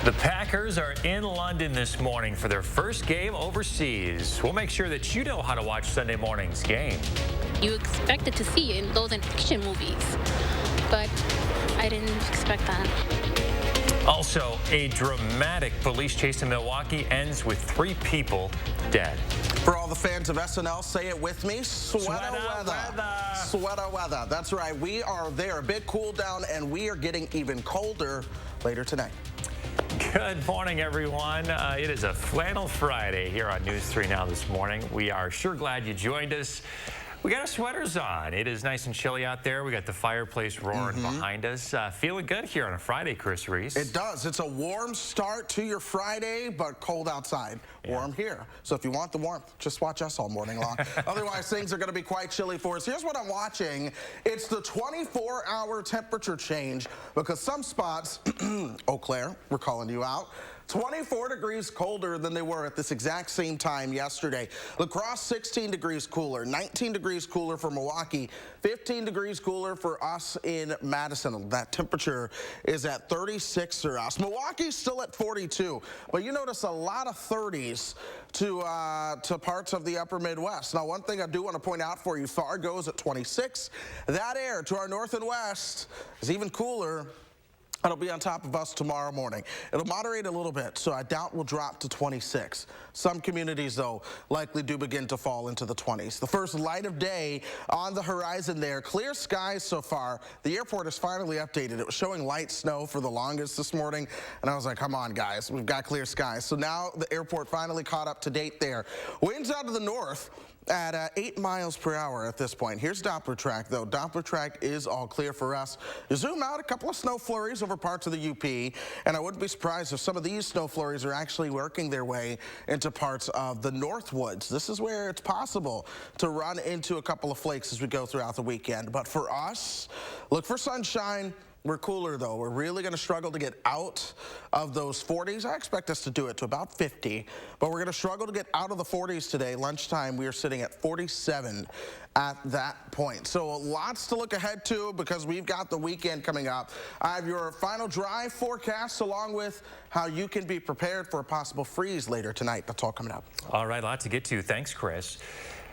The Packers are in London this morning for their first game overseas. We'll make sure that you know how to watch Sunday morning's game. You expected to see in those action movies, but I didn't expect that. Also, a dramatic police chase in Milwaukee ends with 3 people dead. For all the fans of SNL, say it with me, sweater weather. Sweater weather. That's right. We are there. A big cool down, and we are getting even colder later tonight. Good morning, everyone. It is a Flannel Friday here on News 3 Now this morning. We are sure glad you joined us. We got our sweaters on. It is nice and chilly out there. We got the fireplace roaring behind us. Feeling good here on a Friday, Chris Reese. It does. It's a warm start to your Friday, but cold outside. Warm here. So if you want the warmth, just watch us all morning long. Otherwise, things are going to be quite chilly for us. Here's what I'm watching. It's the 24-hour temperature change because some spots, Eau Claire, we're calling you out, 24 degrees colder than they were at this exact same time yesterday. La Crosse, 16 degrees cooler, 19 degrees cooler for Milwaukee, 15 degrees cooler for us in Madison. That temperature is at 36 for us. Milwaukee's still at 42, but you notice a lot of 30s to parts of the upper Midwest. Now, one thing I do want to point out for you, Fargo's at 26. That air to our north and west is even cooler. It'll be on top of us tomorrow morning. It'll moderate a little bit, so I doubt we'll drop to 26. Some communities, though, likely do begin to fall into the 20s. The first light of day on the horizon there. Clear skies so far. The airport is finally updated. It was showing light snow for the longest this morning, and I was like, come on, guys. We've got clear skies. So now the airport finally caught up to date there. Winds out of the north at 8 miles per hour at this point. Here's Doppler track, though. Doppler track is all clear for us. You zoom out, a couple of snow flurries over parts of the UP, and I wouldn't be surprised if some of these snow flurries are actually working their way into parts of the Northwoods. This is where it's possible to run into a couple of flakes as we go throughout the weekend. But for us, look for sunshine. We're cooler, though. We're really going to struggle to get out of those 40s. I expect us to do it to about 50, but we're going to struggle to get out of the 40s today. Lunchtime, we are sitting at 47 at that point. So lots to look ahead to because we've got the weekend coming up. I have your final drive forecast along with how you can be prepared for a possible freeze later tonight. That's all coming up. All right, a lot to get to. Thanks, Chris.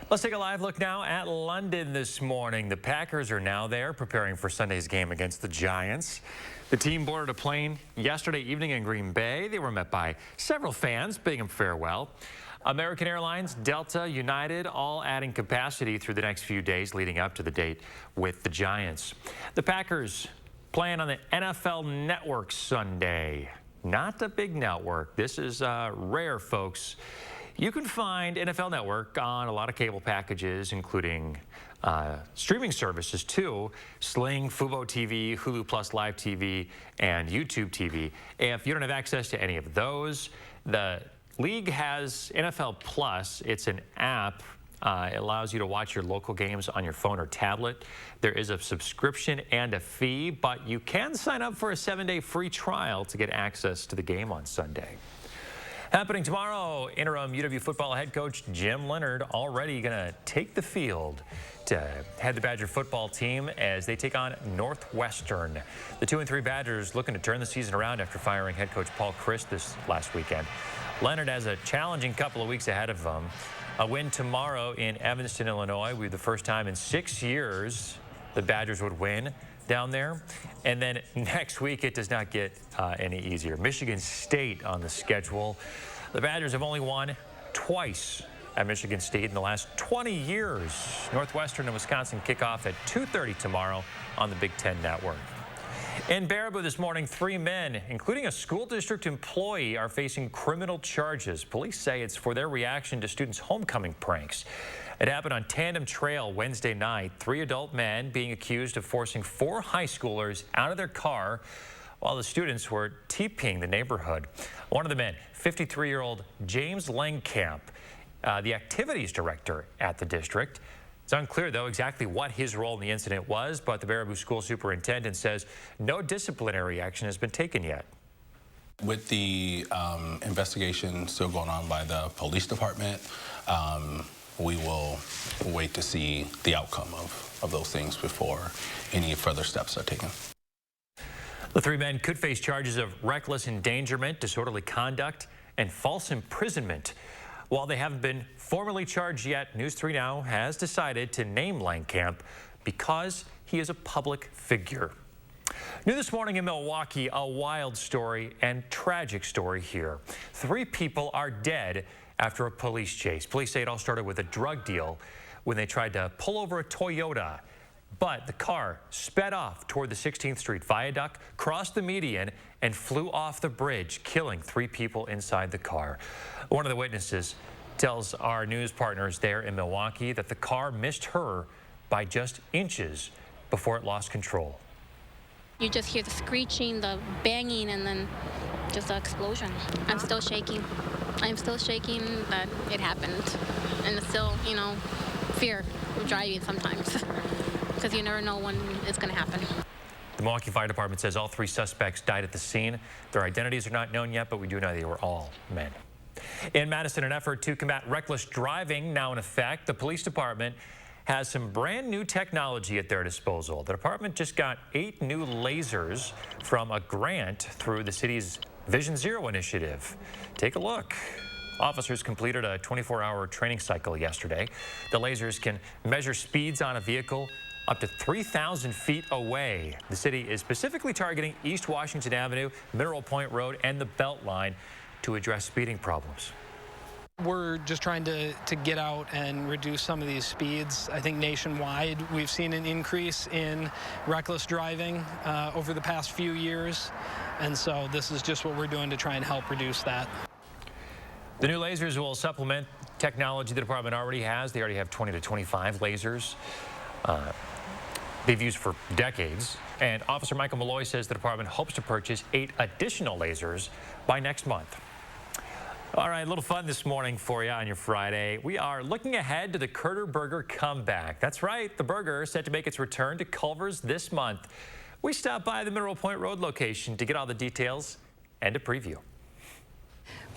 Let's take a live look now at London this morning. The Packers are now there preparing for Sunday's game against the Giants. The team boarded a plane yesterday evening in Green Bay. They were met by several fans bidding them farewell. American Airlines, Delta, United, all adding capacity through the next few days leading up to the date with the Giants. The Packers playing on the NFL Network Sunday. Not a big network. This is rare, folks. You can find NFL Network on a lot of cable packages, including streaming services, too. Sling, Fubo TV, Hulu Plus Live TV, and YouTube TV. If you don't have access to any of those, the league has NFL Plus. It's an app. It allows you to watch your local games on your phone or tablet. There is a subscription and a fee, but you can sign up for a 7-day free trial to get access to the game on Sunday. Happening tomorrow, interim UW football head coach Jim Leonhard already going to take the field to head the Badger football team as they take on Northwestern. The 2-3 Badgers looking to turn the season around after firing head coach Paul Chryst this last weekend. Leonhard has a challenging couple of weeks ahead of him. A win tomorrow in Evanston, Illinois would be the first time in 6 years the Badgers would win down there. And then next week, it does not get any easier. Michigan State on the schedule. The Badgers have only won twice at Michigan State in the last 20 years. Northwestern and Wisconsin kick off at 2:30 tomorrow on the Big Ten Network. In Baraboo this morning, 3 men, including a school district employee, are facing criminal charges. Police say it's for their reaction to students' homecoming pranks. It happened on Tandem Trail Wednesday night. 3 adult men being accused of forcing 4 high schoolers out of their car while the students were TPing the neighborhood. One of the men, 53-year-old James Langkamp, the activities director at the district. It's unclear, though, exactly what his role in the incident was, but the Baraboo school superintendent says no disciplinary action has been taken yet. With the investigation still going on by the police department, we will wait to see the outcome of those things before any further steps are taken. The three men could face charges of reckless endangerment, disorderly conduct, and false imprisonment. While they haven't been formally charged yet, News 3 Now has decided to name Langkamp because he is a public figure. New this morning in Milwaukee, a wild story and tragic story here. 3 people are dead after a police chase. Police say it all started with a drug deal when they tried to pull over a Toyota. But the car sped off toward the 16th Street Viaduct, crossed the median, and flew off the bridge, killing 3 people inside the car. One of the witnesses tells our news partners there in Milwaukee that the car missed her by just inches before it lost control. You just hear the screeching, the banging, and then just the explosion. I'm still shaking. I'm still shaking that it happened. And it's still, fear of driving sometimes. Because you never know when it's going to happen. The Milwaukee Fire Department says all 3 suspects died at the scene. Their identities are not known yet, but we do know they were all men. In Madison, an effort to combat reckless driving now in effect, the police department has some brand new technology at their disposal. The department just got 8 new lasers from a grant through the city's Vision Zero initiative. Take a look. Officers completed a 24-hour training cycle yesterday. The lasers can measure speeds on a vehicle up to 3,000 feet away. The city is specifically targeting East Washington Avenue, Mineral Point Road, and the Beltline to address speeding problems. We're just trying to get out and reduce some of these speeds. I think nationwide we've seen an increase in reckless driving over the past few years, and so this is just what we're doing to try and help reduce that. The new lasers will supplement technology the department already has. They already have 20 to 25 lasers they've used for decades. And Officer Michael Malloy says the department hopes to purchase 8 additional lasers by next month. All right, a little fun this morning for you on your Friday. We are looking ahead to the Kurter Burger comeback. That's right, the burger is set to make its return to Culver's this month. We stopped by the Mineral Point Road location to get all the details and a preview.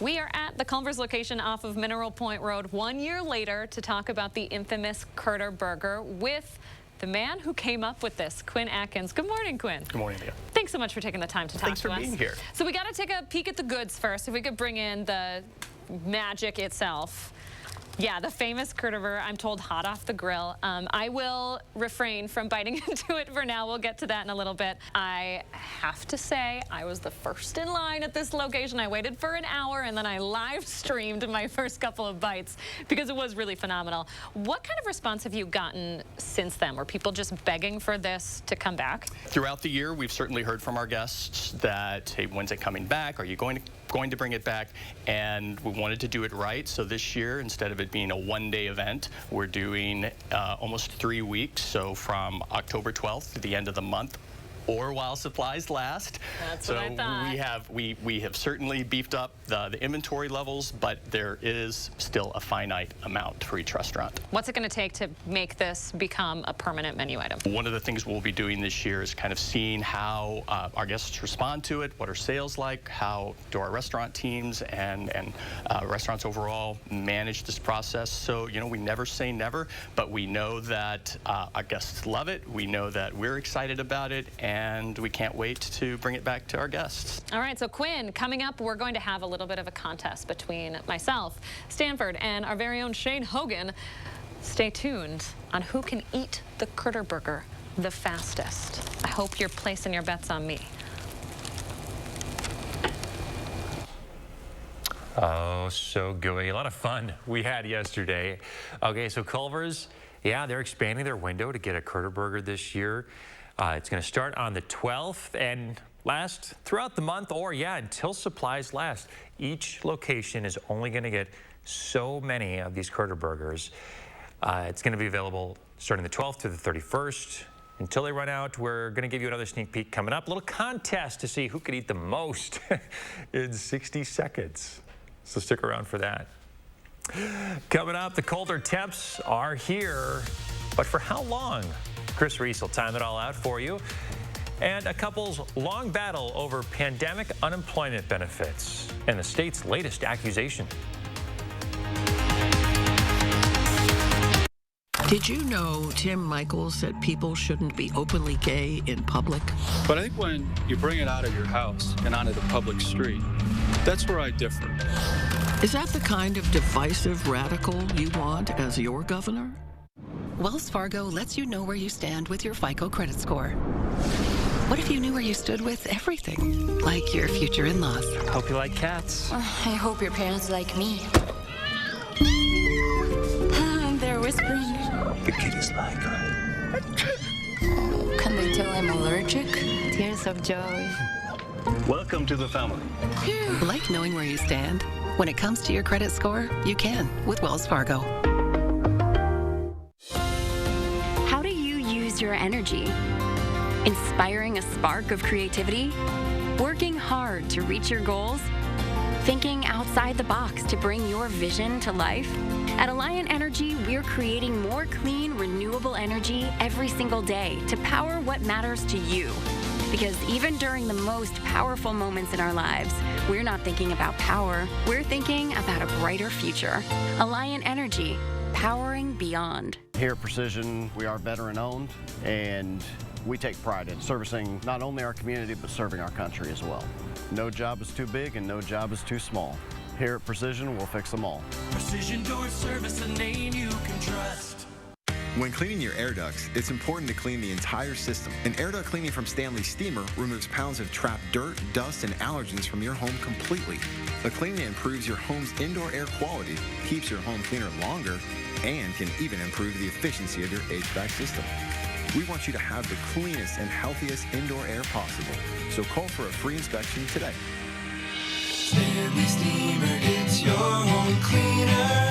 We are at the Culver's location off of Mineral Point Road 1 year later to talk about the infamous Kurter Burger with the man who came up with this, Quinn Atkins. Good morning, Quinn. Good morning, Leah. Thanks so much for taking the time to talk to us. Thanks for being here. So we got to take a peek at the goods first. If we could bring in the magic itself. Yeah, the famous Kurter Burger, I'm told hot off the grill. I will refrain from biting into it for now. We'll get to that in a little bit. I have to say, I was the first in line at this location. I waited for an hour and then I live streamed my first couple of bites because it was really phenomenal. What kind of response have you gotten since then? Were people just begging for this to come back? Throughout the year, we've certainly heard from our guests that, hey, when's it coming back? Are you going to bring it back? And we wanted to do it right. So this year, instead of it being a one-day event, we're doing almost 3 weeks. So from October 12th to the end of the month, or while supplies last. That's so what I thought. we have certainly beefed up the inventory levels, but there is still a finite amount for each restaurant. What's it going to take to make this become a permanent menu item? One of the things we'll be doing this year is kind of seeing how our guests respond to it, what are sales like, how do our restaurant teams and restaurants overall manage this process. So, we never say never, but we know that our guests love it. We know that we're excited about it, and we can't wait to bring it back to our guests. All right, so Quinn, coming up, we're going to have a little bit of a contest between myself, Stanford, and our very own Shane Hogan. Stay tuned on who can eat the Kurter Burger the fastest. I hope you're placing your bets on me. Oh, so gooey. A lot of fun we had yesterday. Okay, so Culver's, yeah, they're expanding their window to get a Kurter Burger this year. It's going to start on the 12th and last throughout the month, or until supplies last. Each location is only going to get so many of these Kurter Burgers. It's going to be available starting the 12th to the 31st. Until they run out, we're going to give you another sneak peek coming up. A little contest to see who could eat the most in 60 seconds. So stick around for that. Coming up, the colder temps are here, but for how long? Chris Reese will time it all out for you. And a couple's long battle over pandemic unemployment benefits and the state's latest accusation. Did you know Tim Michaels said people shouldn't be openly gay in public? But I think when you bring it out of your house and onto the public street, that's where I differ. Is that the kind of divisive radical you want as your governor? Wells Fargo lets you know where you stand with your FICO credit score. What if you knew where you stood with everything, like your future in-laws? Hope you like cats. I hope your parents like me. They're whispering. The kitties like her. Oh, can they tell I'm allergic? Tears of joy. Welcome to the family. Like knowing where you stand? When it comes to your credit score, you can with Wells Fargo. How do you use your energy? Inspiring a spark of creativity? Working hard to reach your goals? Thinking outside the box to bring your vision to life? At Alliant Energy, we're creating more clean, renewable energy every single day to power what matters to you. Because even during the most powerful moments in our lives, we're not thinking about power, we're thinking about a brighter future. Alliant Energy, powering beyond. Here at Precision, we are veteran-owned, and we take pride in servicing not only our community, but serving our country as well. No job is too big and no job is too small. Here at Precision, we'll fix them all. Precision Door Service, a name you can trust. When cleaning your air ducts, it's important to clean the entire system. An air duct cleaning from Stanley Steamer removes pounds of trapped dirt, dust, and allergens from your home completely. The cleaning improves your home's indoor air quality, keeps your home cleaner longer, and can even improve the efficiency of your HVAC system. We want you to have the cleanest and healthiest indoor air possible. So call for a free inspection today. Stanley Steamer, it's your home cleaner.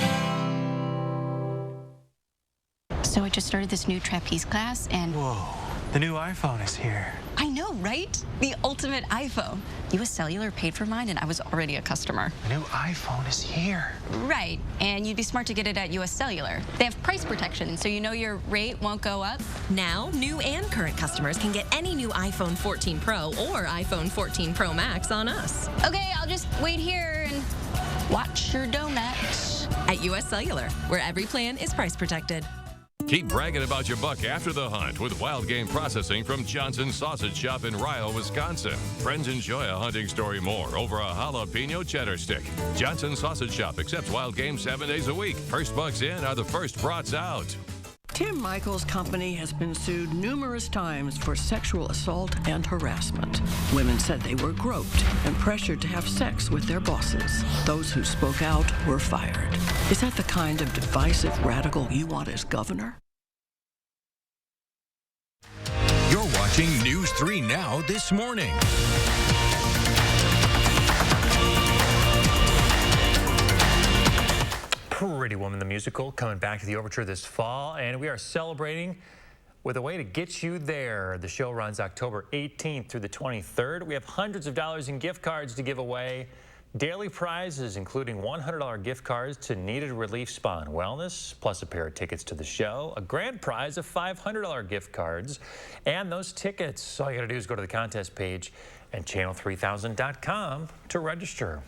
So I just started this new trapeze class and... Whoa, the new iPhone is here. I know, right? The ultimate iPhone. US Cellular paid for mine and I was already a customer. The new iPhone is here. Right, and you'd be smart to get it at US Cellular. They have price protection, so you know your rate won't go up. Now, new and current customers can get any new iPhone 14 Pro or iPhone 14 Pro Max on us. Okay, I'll just wait here and watch your donuts. At US Cellular, where every plan is price protected. Keep bragging about your buck after the hunt with wild game processing from Johnson's Sausage Shop in Ryle, Wisconsin. Friends enjoy a hunting story more over a jalapeno cheddar stick. Johnson's Sausage Shop accepts wild game 7 days a week. First bucks in are the first brats out. Tim Michaels' company has been sued numerous times for sexual assault and harassment. Women said they were groped and pressured to have sex with their bosses. Those who spoke out were fired. Is that the kind of divisive radical you want as governor? You're watching News 3 Now this morning. Pretty Woman the musical coming back to the Overture this fall, and we are celebrating with a way to get you there. The show runs October 18th through the 23rd. We have hundreds of dollars in gift cards to give away. Daily prizes, including $100 gift cards to Needed Relief Spa and Wellness, plus a pair of tickets to the show, a grand prize of $500 gift cards, and those tickets. All you gotta do is go to the contest page and channel3000.com to register.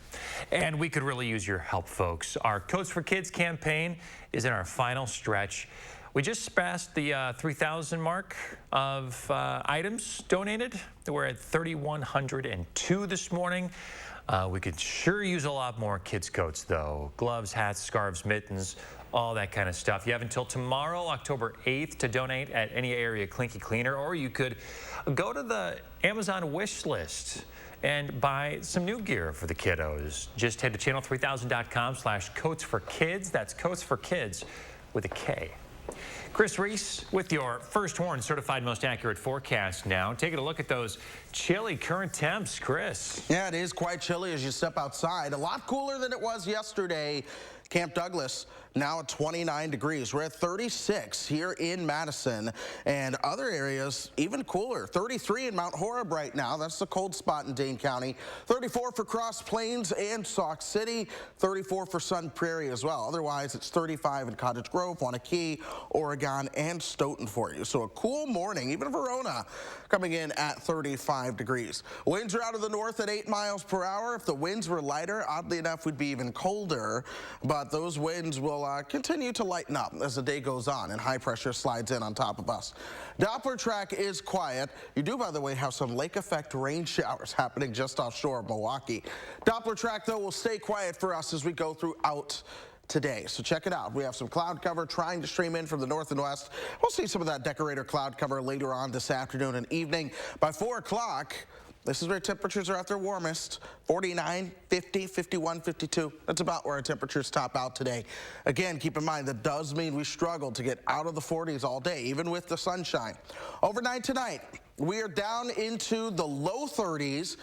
And we could really use your help, folks. Our Coats for Kids campaign is in our final stretch. We just passed the 3,000 mark of items donated. We're at 3,102 this morning. We could sure use a lot more kids' coats, though. Gloves, hats, scarves, mittens, all that kind of stuff. You have until tomorrow, October 8th, to donate at any area Clinky Cleaner, or you could go to the Amazon wish list and buy some new gear for the kiddos. Just head to channel3000.com/coats4kids. That's Coats for Kids with a K. Chris Reese with your First Horn Certified Most Accurate Forecast now. Taking a look at those chilly current temps, Chris. Yeah, it is quite chilly as you step outside. A lot cooler than it was yesterday. Camp Douglas now at 29 degrees. We're at 36 here in Madison, and other areas even cooler. 33 in Mount Horeb right now. That's the cold spot in Dane County. 34 for Cross Plains and Sauk City. 34 for Sun Prairie as well. Otherwise, it's 35 in Cottage Grove, Wanakee, Oregon, and Stoughton for you. So a cool morning. Even Verona coming in at 35 degrees. Winds are out of the north at 8 miles per hour. If the winds were lighter, oddly enough, we'd be even colder. But those winds will will continue to lighten up as the day goes on and high pressure slides in on top of us. Doppler track is quiet. You do, by the way, have some lake effect rain showers happening just offshore of Milwaukee. Doppler track, though, will stay quiet for us as we go throughout today. So check it out. We have some cloud cover trying to stream in from the north and west. We'll see some of that decorator cloud cover later on this afternoon and evening. By 4 o'clock, this is where temperatures are at their warmest. 49, 50, 51, 52. That's about where our temperatures top out today. Again, keep in mind that does mean we struggle to get out of the 40s all day, even with the sunshine. Overnight tonight, we are down into the low 30s.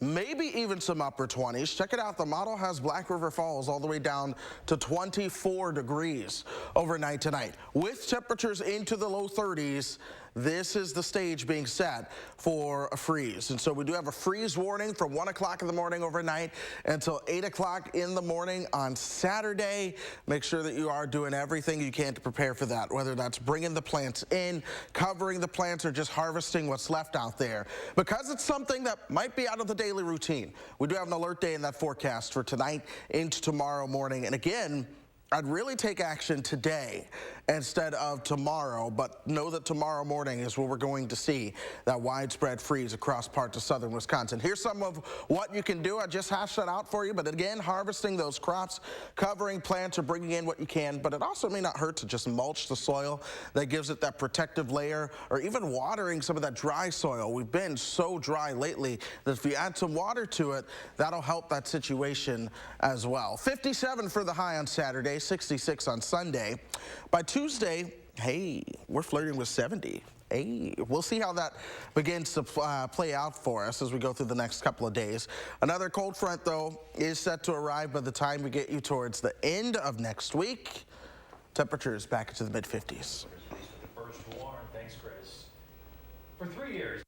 Maybe even some upper 20s. Check it out. The model has Black River Falls all the way down to 24 degrees overnight tonight. With temperatures into the low 30s, this is the stage being set for a freeze. And so we do have a freeze warning from 1 o'clock in the morning overnight until 8 o'clock in the morning on Saturday. Make sure that you are doing everything you can to prepare for that, whether that's bringing the plants in, covering the plants, or just harvesting what's left out there. Because it's something that might be out of the daily routine. We do have an alert day in that forecast for tonight into tomorrow morning. And again, I'd really take action today instead of tomorrow, but know that tomorrow morning is where we're going to see that widespread freeze across parts of southern Wisconsin. Here's some of what you can do. I just hashed that out for you, but again, harvesting those crops, covering plants, or bringing in what you can, but it also may not hurt to just mulch the soil. That gives it that protective layer, or even watering some of that dry soil. We've been so dry lately that if you add some water to it, that'll help that situation as well. 57 for the high on Saturday, 66 on Sunday. By Tuesday, hey, we're flirting with 70. Hey, we'll see how that begins to play out for us as we go through the next couple of days. Another cold front, though, is set to arrive by the time we get you towards the end of next week. Temperatures back into the mid-50s. First warn. Thanks, Chris. For 3 years.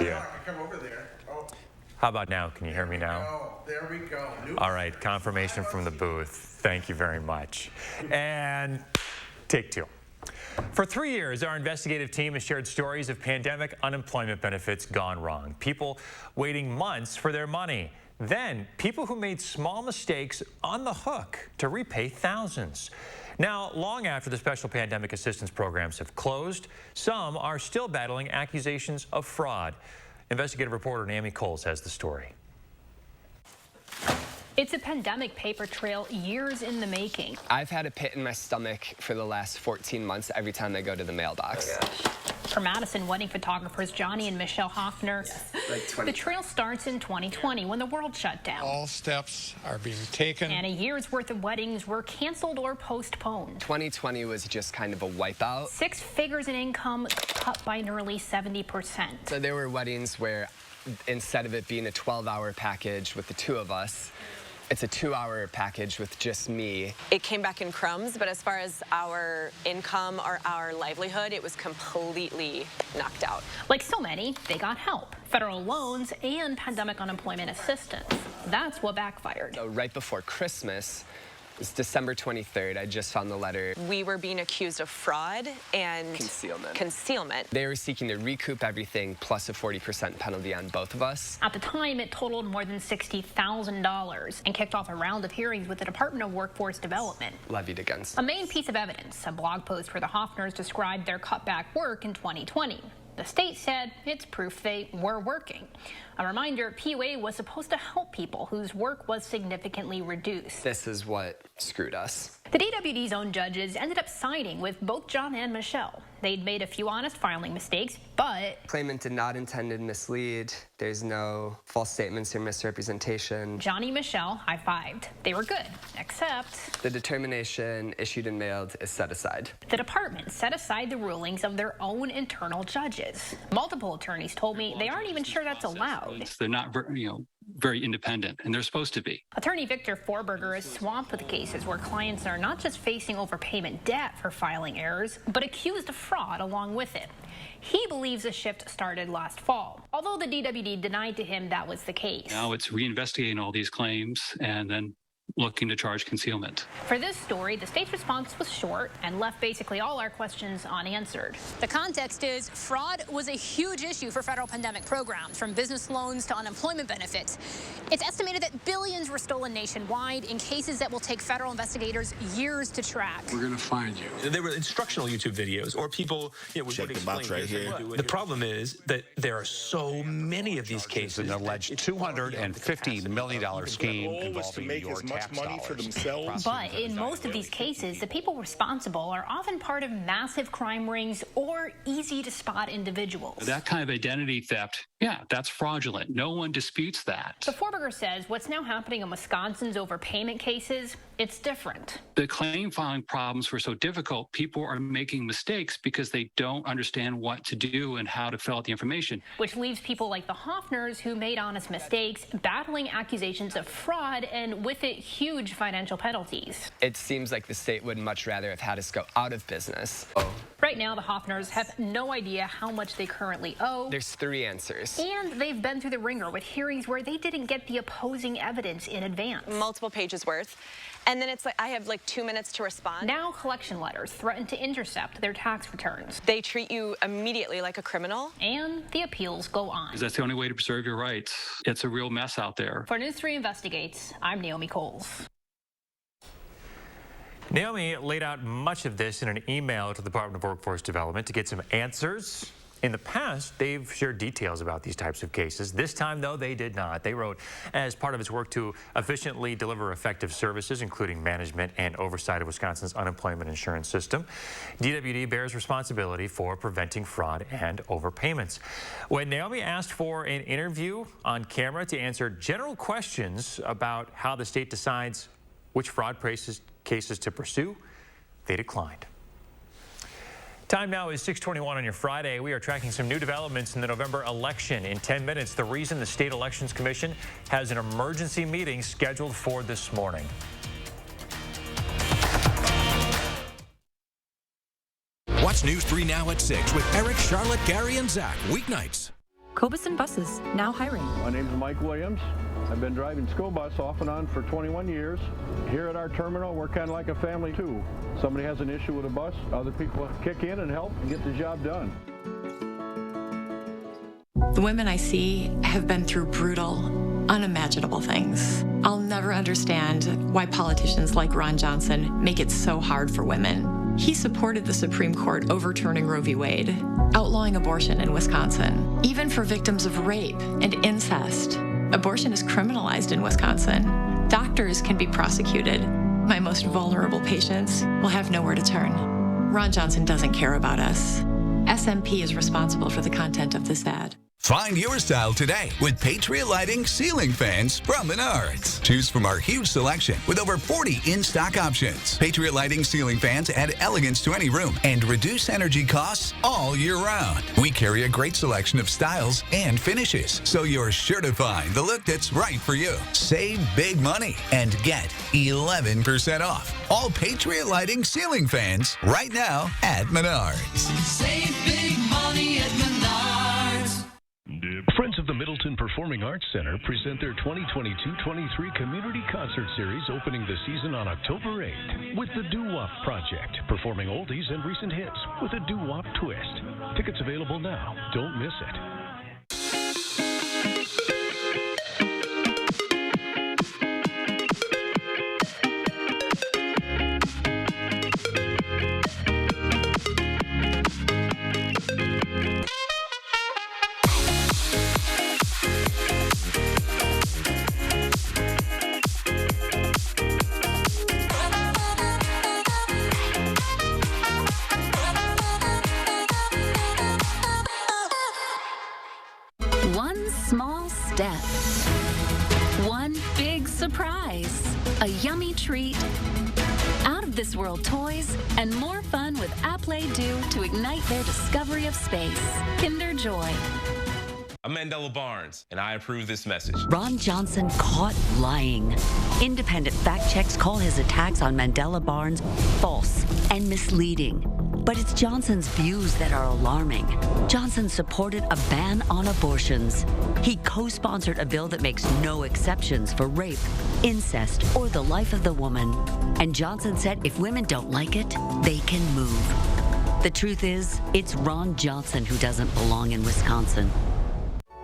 Yeah. Come over there. Oh. How about now? Can you hear me now? Oh, there we go. All right, confirmation from the booth. Thank you very much. And take 2. For 3 years, our investigative team has shared stories of pandemic unemployment benefits gone wrong. People waiting months for their money. Then, people who made small mistakes on the hook to repay thousands. Now, long after the special pandemic assistance programs have closed, some are still battling accusations of fraud. Investigative reporter Naomi Kohl has the story. It's a pandemic paper trail years in the making. I've had a pit in my stomach for the last 14 months every time I go to the mailbox. For Madison wedding photographers Johnny and Michelle Hoffner, the trail starts in 2020 when the world shut down. All steps are being taken. And a year's worth of weddings were canceled or postponed. 2020 was just kind of a wipeout. 6 figures in income cut by nearly 70%. So there were weddings where instead of it being a 12-hour package with the 2 of us, it's a 2-hour package with just me. It came back in crumbs, but as far as our income or our livelihood, it was completely knocked out. Like so many, they got help. Federal loans and pandemic unemployment assistance. That's what backfired. So right before Christmas, it's December 23rd, I just found the letter. We were being accused of fraud and concealment. They were seeking to recoup everything plus a 40% penalty on both of us. At the time, it totaled more than $60,000 and kicked off a round of hearings with the Department of Workforce Development. Levied against. A main piece of evidence, a blog post where the Hoffners described their cutback work in 2020. The state said it's proof they were working. A reminder, PUA was supposed to help people whose work was significantly reduced. This is what screwed us. The DWD's own judges ended up siding with both John and Michelle. They'd made a few honest filing mistakes, but claimant did not intend to mislead. There's no false statements or misrepresentation. Johnny and Michelle high-fived. They were good, except the determination issued and mailed is set aside. The department set aside the rulings of their own internal judges. Multiple attorneys told me they aren't even sure that's allowed. They're not, very independent, and they're supposed to be. Attorney Victor Forberger is swamped with cases where clients are not just facing overpayment debt for filing errors, but accused of fraud along with it. He believes a shift started last fall, although the DWD denied to him that was the case. Now it's reinvestigating all these claims and then looking to charge concealment. For this story, the state's response was short and left basically all our questions unanswered. The context is fraud was a huge issue for federal pandemic programs, from business loans to unemployment benefits. It's estimated that billions were stolen nationwide in cases that will take federal investigators years to track. We're going to find you. There were instructional YouTube videos, or people would explain right here. The problem is that there are so many of these cases. An alleged $250 million scheme involving your tax money for themselves. But in most of these cases, the people responsible are often part of massive crime rings or easy to spot individuals. That kind of identity theft, yeah, that's fraudulent. No one disputes that. So Forberger says what's now happening in Wisconsin's overpayment cases, it's different. The claim filing problems were so difficult, people are making mistakes because they don't understand what to do and how to fill out the information. Which leaves people like the Hoffners, who made honest mistakes, battling accusations of fraud and with it huge financial penalties. It seems like the state would much rather have had us go out of business. Right now, the Hoffners have no idea how much they currently owe. There's 3 answers. And they've been through the ringer with hearings where they didn't get the opposing evidence in advance. Multiple pages worth. And then it's like, I have like 2 minutes to respond. Now collection letters threaten to intercept their tax returns. They treat you immediately like a criminal. And the appeals go on. Because that's the only way to preserve your rights. It's a real mess out there. For News 3 Investigates, I'm Naomi Kohl. Naomi laid out much of this in an email to the Department of Workforce Development to get some answers. In the past, they've shared details about these types of cases. This time, though, they did not. They wrote, as part of its work to efficiently deliver effective services, including management and oversight of Wisconsin's unemployment insurance system, DWD bears responsibility for preventing fraud and overpayments. When Naomi asked for an interview on camera to answer general questions about how the state decides which fraud cases to pursue, they declined. Time now is 6:21 on your Friday. We are tracking some new developments in the November election. In 10 minutes, the reason the State Elections Commission has an emergency meeting scheduled for this morning. Watch News 3 now at 6 with Eric, Charlotte, Gary, and Zach, weeknights. Cobison Buses, now hiring. My name is Mike Williams. I've been driving school bus off and on for 21 years. Here at our terminal, we're kind of like a family too. Somebody has an issue with a bus, other people kick in and help and get the job done. The women I see have been through brutal, unimaginable things. I'll never understand why politicians like Ron Johnson make it so hard for women. He supported the Supreme Court overturning Roe v. Wade, outlawing abortion in Wisconsin. Even for victims of rape and incest, abortion is criminalized in Wisconsin. Doctors can be prosecuted. My most vulnerable patients will have nowhere to turn. Ron Johnson doesn't care about us. SMP is responsible for the content of this ad. Find your style today with Patriot Lighting ceiling fans from Menards. Choose from our huge selection with over 40 in-stock options. Patriot Lighting ceiling fans add elegance to any room and reduce energy costs all year round. We carry a great selection of styles and finishes, so you're sure to find the look that's right for you. Save big money and get 11% off all Patriot Lighting ceiling fans right now at Menards. Save big money at Menards. Friends of the Middleton Performing Arts Center present their 2022-23 Community Concert Series opening the season on October 8th with the Doo-Wop Project, performing oldies and recent hits with a doo-wop twist. Tickets available now. Don't miss it. One small step. One big surprise. A yummy treat. Out of this world toys and more fun with Apple Do to ignite their discovery of space. Kinder Joy. I'm Mandela Barnes, and I approve this message. Ron Johnson caught lying. Independent fact checks call his attacks on Mandela Barnes false and misleading. But it's Johnson's views that are alarming. Johnson supported a ban on abortions. He co-sponsored a bill that makes no exceptions for rape, incest, or the life of the woman. And Johnson said if women don't like it, they can move. The truth is, it's Ron Johnson who doesn't belong in Wisconsin.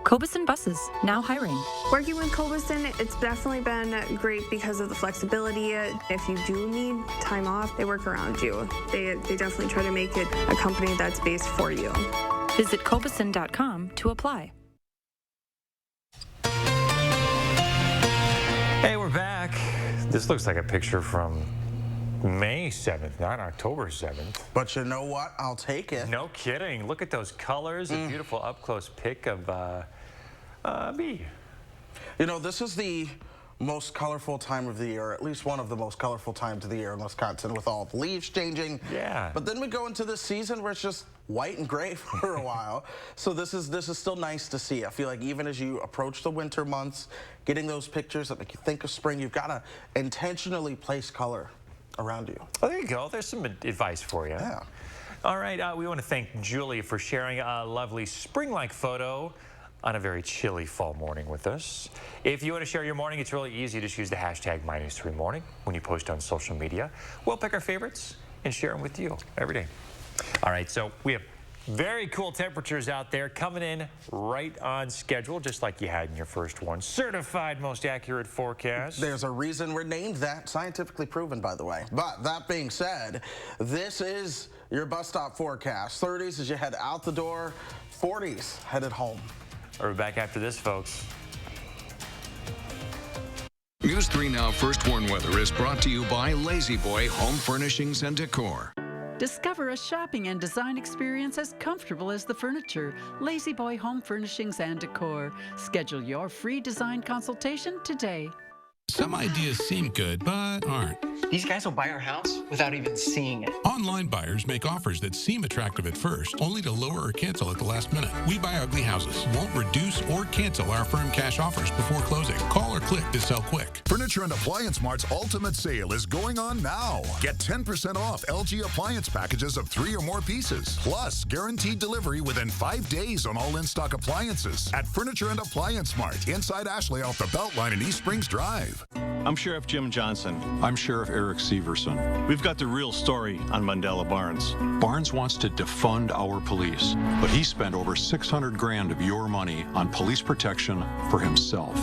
Kobussen Buses, now hiring. Working with Kobussen, it's definitely been great because of the flexibility. If you do need time off, they work around you. They definitely try to make it a company that's based for you. Visit Kobussen.com to apply. Hey, we're back. This looks like a picture from May 7th, not October 7th. But you know what? I'll take it. No kidding. Look at those colors. A beautiful up-close pic of me. You know, this is the most colorful time of the year, or at least one of the most colorful times of the year in Wisconsin, with all the leaves changing. Yeah. But then we go into this season where it's just white and gray for a while. So this is still nice to see. I feel like even as you approach the winter months, getting those pictures that make you think of spring, you've got to intentionally place color around you. Oh, there you go. There's some advice for you. Yeah. All right. We want to thank Julie for sharing a lovely spring-like photo on a very chilly fall morning with us. If you want to share your morning, it's really easy. Just use the hashtag #3morning when you post on social media. We'll pick our favorites and share them with you every day. All right. So we have very cool temperatures out there coming in right on schedule, just like you had in your first one. Certified most accurate forecast. There's a reason we're named that, scientifically proven, by the way. But that being said, this is your bus stop forecast. 30s as you head out the door, 40s headed home. We're back after this, folks. News 3 Now First Warn Weather is brought to you by Lazy Boy Home Furnishings and Decor. Discover a shopping and design experience as comfortable as the furniture. Lazy Boy Home Furnishings and Decor. Schedule your free design consultation today. Some ideas seem good, but aren't. These guys will buy our house without even seeing it. Online buyers make offers that seem attractive at first, only to lower or cancel at the last minute. We Buy Ugly Houses won't reduce or cancel our firm cash offers before closing. Call or click to sell quick. Furniture and Appliance Mart's Ultimate Sale is going on now. Get 10% off LG appliance packages of 3 or more pieces. Plus, guaranteed delivery within 5 days on all in-stock appliances at Furniture and Appliance Mart inside Ashley off the Beltline in East Springs Drive. I'm Sheriff Jim Johnson. I'm Sheriff Eric Severson. We've got the real story on Mandela Barnes. Barnes wants to defund our police, but he spent over $600 grand of your money on police protection for himself.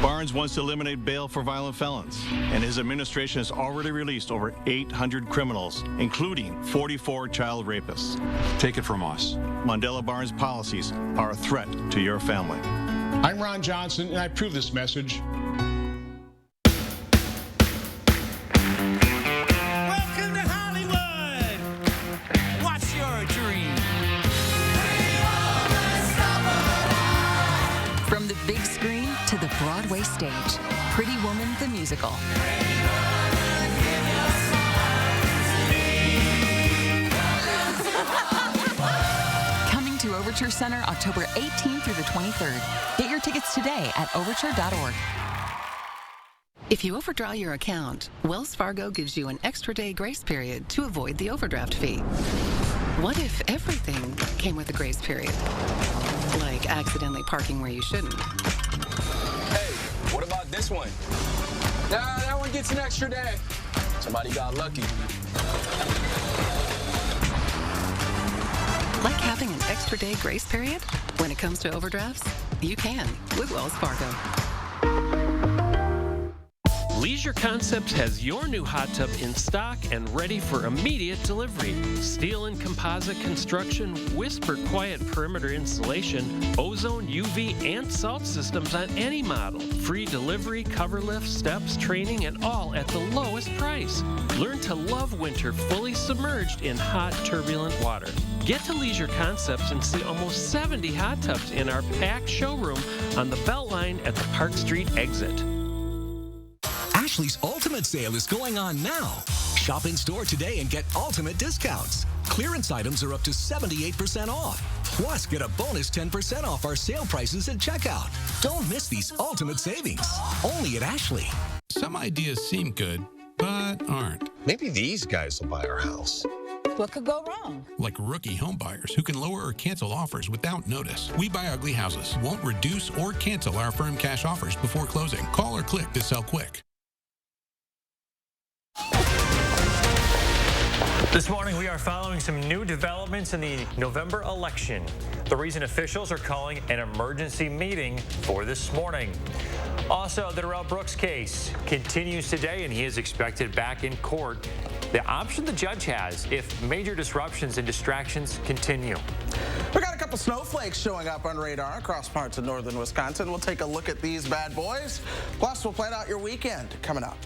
Barnes wants to eliminate bail for violent felons, and his administration has already released over 800 criminals, including 44 child rapists. Take it from us. Mandela Barnes policies are a threat to your family. I'm Ron Johnson, and I approve this message. From the big screen to the Broadway stage, Pretty Woman the Musical. Coming to Overture Center October 18th through the 23rd. Get your tickets today at overture.org. If you overdraw your account, Wells Fargo gives you an extra day grace period to avoid the overdraft fee. What if everything came with a grace period? Like accidentally parking where you shouldn't. Hey, what about this one? Nah, that one gets an extra day. Somebody got lucky. Like having an extra day grace period? When it comes to overdrafts, you can with Wells Fargo. Leisure Concepts has your new hot tub in stock and ready for immediate delivery. Steel and composite construction, whisper quiet perimeter insulation, ozone, UV, and salt systems on any model. Free delivery, cover lift, steps, training, and all at the lowest price. Learn to love winter fully submerged in hot, turbulent water. Get to Leisure Concepts and see almost 70 hot tubs in our packed showroom on the Beltline at the Park Street exit. Ashley's Ultimate Sale is going on now. Shop in store today and get ultimate discounts. Clearance items are up to 78% off. Plus, get a bonus 10% off our sale prices at checkout. Don't miss these ultimate savings. Only at Ashley. Some ideas seem good, but aren't. Maybe these guys will buy our house. What could go wrong? Like rookie home buyers who can lower or cancel offers without notice. We Buy Ugly Houses won't reduce or cancel our firm cash offers before closing. Call or click to sell quick. This morning, we are following some new developments in the November election. The reason officials are calling an emergency meeting for this morning. Also, the Darrell Brooks case continues today, and he is expected back in court. The option the judge has if major disruptions and distractions continue. We got a couple snowflakes showing up on radar across parts of northern Wisconsin. We'll take a look at these bad boys. Plus, we'll plan out your weekend coming up.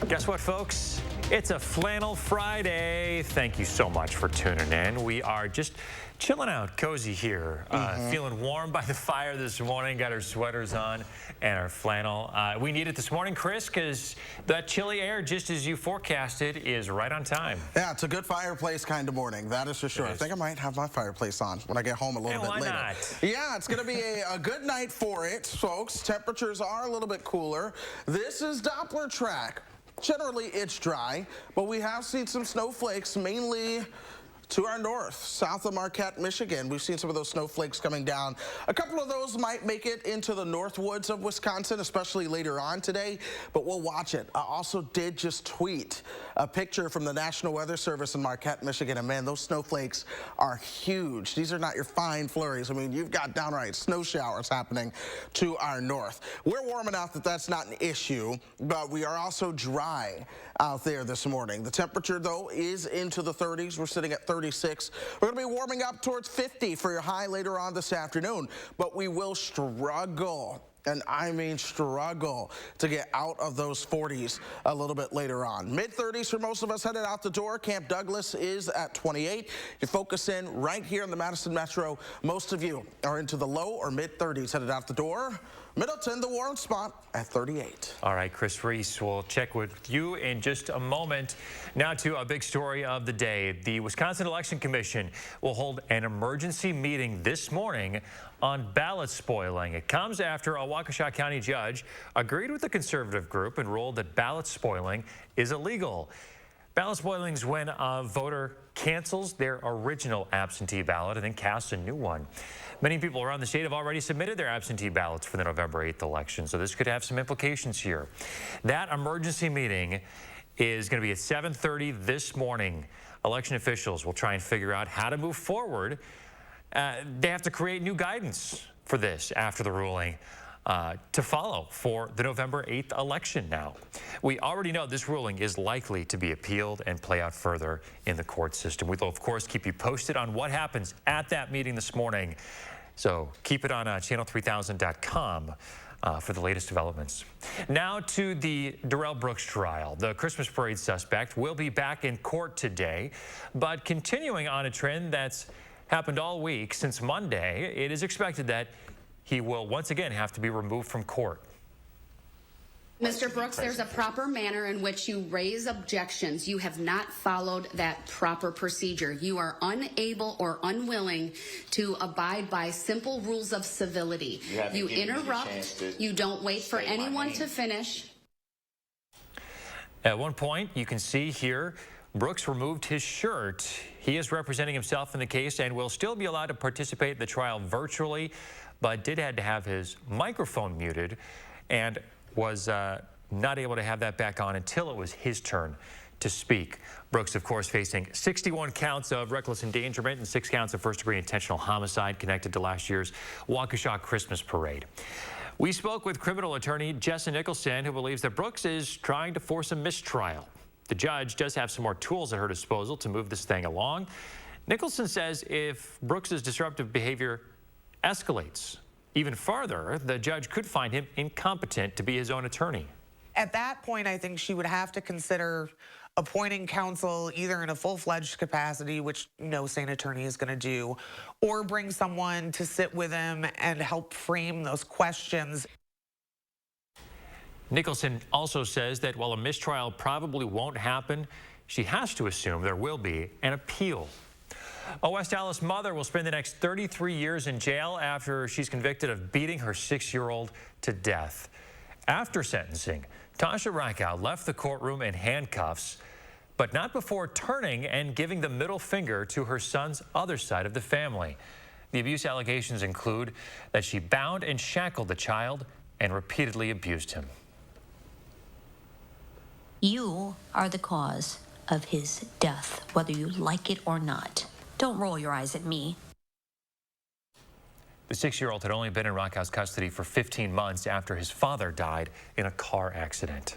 Guess what, folks? It's a Flannel Friday. Thank you so much for tuning in. We are just chilling out, cozy here, feeling warm by the fire this morning. Got our sweaters on and our flannel. We need it this morning, Chris, because that chilly air, just as you forecasted, is right on time. Yeah, it's a good fireplace kind of morning. That is for sure. I think I might have my fireplace on when I get home a little bit later. Not? Yeah, it's going to be a good night for it, folks. Temperatures are a little bit cooler. This is Doppler track. Generally, it's dry, but we have seen some snowflakes, mainly to our north, south of Marquette, Michigan. We've seen some of those snowflakes coming down. A couple of those might make it into the north woods of Wisconsin, especially later on today, but we'll watch it. I also did just tweet a picture from the National Weather Service in Marquette, Michigan, and man, those snowflakes are huge. These are not your fine flurries. I mean, you've got downright snow showers happening to our north. We're warm enough that that's not an issue, but we are also dry out there this morning. The temperature, though, is into the 30s. We're sitting at 36. We're going to be warming up towards 50 for your high later on this afternoon, but we will struggle, and I mean struggle, to get out of those 40s a little bit later on. Mid-30s for most of us headed out the door. Camp Douglas is at 28. You focus in right here in the Madison Metro. Most of you are into the low or mid-30s headed out the door. Middleton, the warm spot, at 38. All right, Chris Reese, we'll check with you in just a moment. Now to a big story of the day. The Wisconsin Election Commission will hold an emergency meeting this morning on ballot spoiling. It comes after a Waukesha County judge agreed with the conservative group and ruled that ballot spoiling is illegal. Ballot spoiling is when a voter cancels their original absentee ballot and then casts a new one. Many people around the state have already submitted their absentee ballots for the November 8th election, so this could have some implications here. That emergency meeting is going to be at 7:30 this morning. Election officials will try and figure out how to move forward. They have to create new guidance for this after the ruling to follow for the November 8th election now. We already know this ruling is likely to be appealed and play out further in the court system. We will, of course, keep you posted on what happens at that meeting this morning. So keep it on channel3000.com for the latest developments. Now to the Darrell Brooks trial. The Christmas parade suspect will be back in court today, but continuing on a trend that's happened all week since Monday, it is expected that he will once again have to be removed from court. Mr. Brooks, there's a proper manner in which you raise objections. You have not followed that proper procedure. You are unable or unwilling to abide by simple rules of civility. You interrupt. You don't wait for anyone to finish. At one point, you can see here, Brooks removed his shirt. He is representing himself in the case and will still be allowed to participate in the trial virtually, but did have to have his microphone muted and was not able to have that back on until it was his turn to speak. Brooks, of course, facing 61 counts of reckless endangerment and 6 counts of first-degree intentional homicide connected to last year's Waukesha Christmas parade. We spoke with criminal attorney Jessa Nicholson, who believes that Brooks is trying to force a mistrial. The judge does have some more tools at her disposal to move this thing along. Nicholson says if Brooks's disruptive behavior escalates even farther, the judge could find him incompetent to be his own attorney. At that point, I think she would have to consider appointing counsel either in a full-fledged capacity, which no sane attorney is going to do, or bring someone to sit with him and help frame those questions. Nicholson also says that while a mistrial probably won't happen, she has to assume there will be an appeal. A West Dallas mother will spend the next 33 years in jail after she's convicted of beating her 6-year-old to death. After sentencing, Tasha Rackow left the courtroom in handcuffs, but not before turning and giving the middle finger to her son's other side of the family. The abuse allegations include that she bound and shackled the child and repeatedly abused him. You are the cause of his death, whether you like it or not. Don't roll your eyes at me. The 6-year-old had only been in Rockhouse custody for 15 months after his father died in a car accident.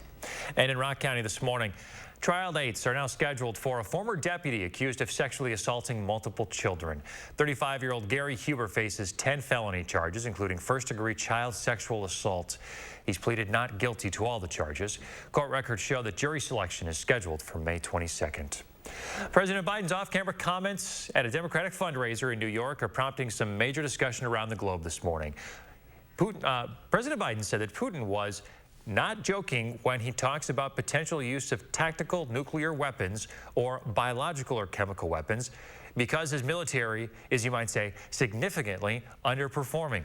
And in Rock County this morning, trial dates are now scheduled for a former deputy accused of sexually assaulting multiple children. 35-year-old Gary Huber faces 10 felony charges, including first-degree child sexual assault. He's pleaded not guilty to all the charges. Court records show that jury selection is scheduled for May 22nd. President Biden's off-camera comments at a Democratic fundraiser in New York are prompting some major discussion around the globe this morning. President Biden said that Putin was not joking when he talks about potential use of tactical nuclear weapons or biological or chemical weapons because his military is, you might say, significantly underperforming.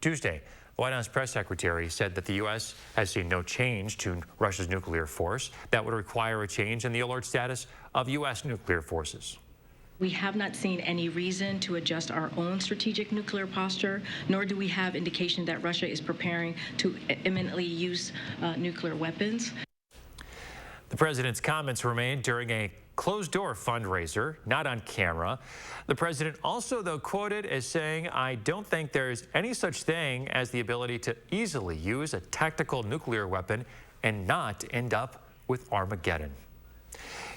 Tuesday, the White House press secretary said that the U.S. has seen no change to Russia's nuclear force. That would require a change in the alert status of U.S. nuclear forces. We have not seen any reason to adjust our own strategic nuclear posture, nor do we have indication that Russia is preparing to imminently use nuclear weapons. The president's comments were made during a closed-door fundraiser, not on camera. The president also, though, quoted as saying, "I don't think there's any such thing as the ability to easily use a tactical nuclear weapon and not end up with Armageddon."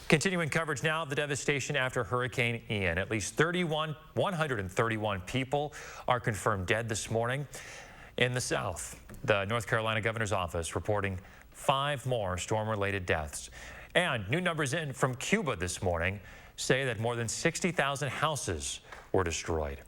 Continuing coverage now of the devastation after Hurricane Ian. At least 131 people are confirmed dead this morning in the South. The North Carolina governor's office reporting 5 more storm-related deaths. And new numbers in from Cuba this morning say that more than 60,000 houses were destroyed.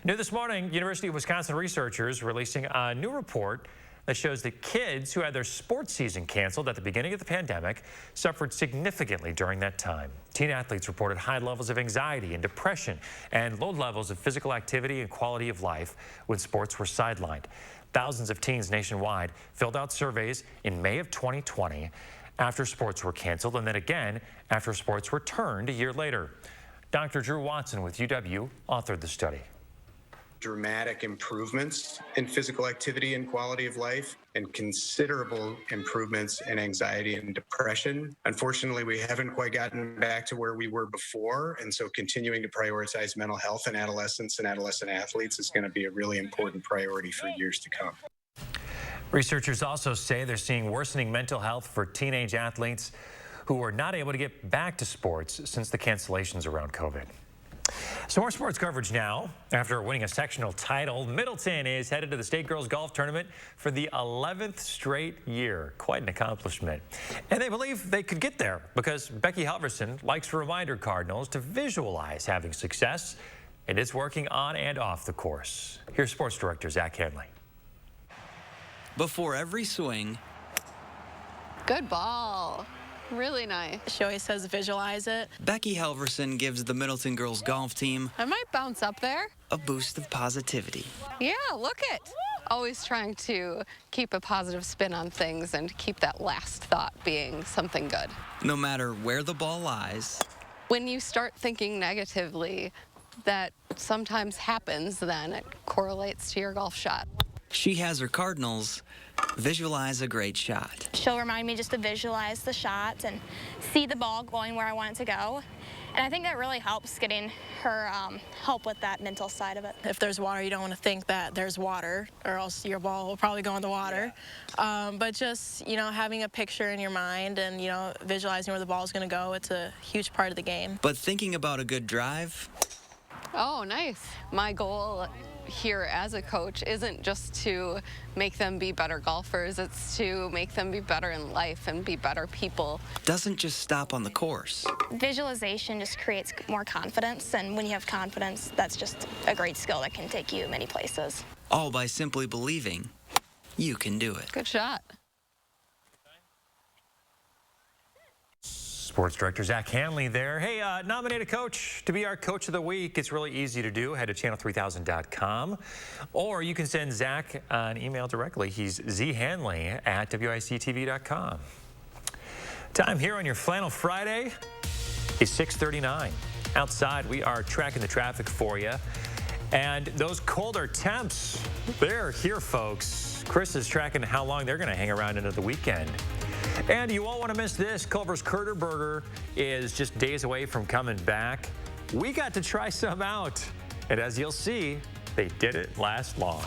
New this morning, University of Wisconsin researchers releasing a new report that shows that kids who had their sports season canceled at the beginning of the pandemic suffered significantly during that time. Teen athletes reported high levels of anxiety and depression and low levels of physical activity and quality of life when sports were sidelined. Thousands of teens nationwide filled out surveys in May of 2020 after sports were canceled and then again after sports returned a year later. Dr. Drew Watson with UW authored the study. Dramatic improvements in physical activity and quality of life, and considerable improvements in anxiety and depression. Unfortunately, we haven't quite gotten back to where we were before, and so continuing to prioritize mental health in adolescents and adolescent athletes is going to be a really important priority for years to come. Researchers also say they're seeing worsening mental health for teenage athletes who are not able to get back to sports since the cancellations around COVID. Some more sports coverage now. After winning a sectional title, Middleton is headed to the State Girls Golf Tournament for the 11th straight year. Quite an accomplishment. And they believe they could get there because Becky Halverson likes to remind her Cardinals to visualize having success, and it's working on and off the course. Here's Sports Director Zach Hanley. Before every swing, good ball. Really nice. She always says visualize it. Becky Halverson gives the Middleton girls golf team I might bounce up there. A boost of positivity. Yeah, look it. Always trying to keep a positive spin on things and keep that last thought being something good. No matter where the ball lies. When you start thinking negatively, that sometimes happens, then it correlates to your golf shot. She has her Cardinals visualize a great shot. She'll remind me just to visualize the shot and see the ball going where I want it to go. And I think that really helps getting her help with that mental side of it. If there's water, you don't want to think that there's water or else your ball will probably go in the water. But just, having a picture in your mind and, visualizing where the ball's going to go, it's a huge part of the game. But thinking about a good drive? Oh, nice. My goal here as a coach isn't just to make them be better golfers, it's to make them be better in life and be better people. Doesn't just stop on the course. Visualization just creates more confidence, and when you have confidence, that's just a great skill that can take you many places. All by simply believing you can do it. Good shot. Sports Director Zach Hanley there. Hey, nominate a coach to be our Coach of the Week. It's really easy to do. Head to channel3000.com. Or you can send Zach an email directly. He's zhanley@WISC-TV.com. Time here on your Flannel Friday is 6:39. Outside, we are tracking the traffic for you. And those colder temps, they're here, folks. Chris is tracking how long they're going to hang around into the weekend. And you won't want to miss this. Culver's Curter Burger is just days away from coming back. We got to try some out. And as you'll see, they didn't last long.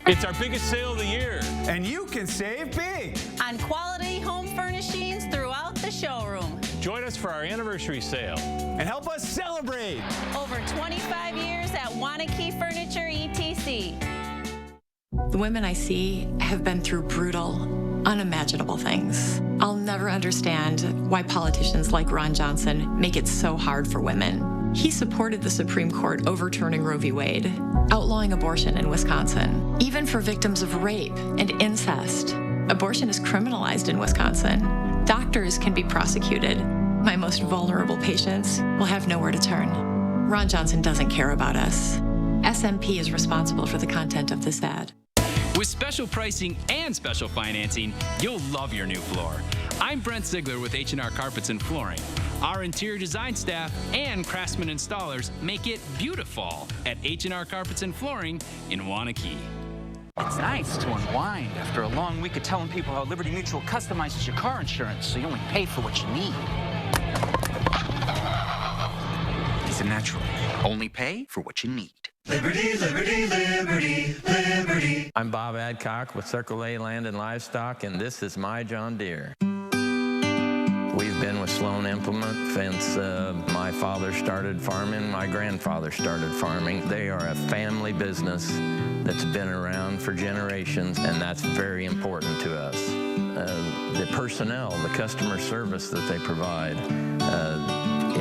It's our biggest sale of the year. And you can save big on quality home furnishings throughout the showroom. Join us for our anniversary sale. And help us celebrate. Over 25 years at Wanakee Furniture ETC. The women I see have been through brutal, unimaginable things. I'll never understand why politicians like Ron Johnson make it so hard for women. He supported the Supreme Court overturning Roe v. Wade, outlawing abortion in Wisconsin. Even for victims of rape and incest, abortion is criminalized in Wisconsin. Doctors can be prosecuted. My most vulnerable patients will have nowhere to turn. Ron Johnson doesn't care about us. SMP is responsible for the content of this ad. With special pricing and special financing, you'll love your new floor. I'm Brent Ziegler with H&R Carpets and Flooring. Our interior design staff and craftsman installers make it beautiful at H&R Carpets and Flooring in Wanakee. It's nice to unwind after a long week of telling people how Liberty Mutual customizes your car insurance so you only pay for what you need. It's a natural. Only pay for what you need. Liberty, liberty, liberty, liberty. I'm Bob Adcock with Circle A Land and Livestock, and this is my John Deere. We've been with Sloan Implement since my father started farming, my grandfather started farming. They are a family business that's been around for generations, and that's very important to us. The personnel, the customer service that they provide,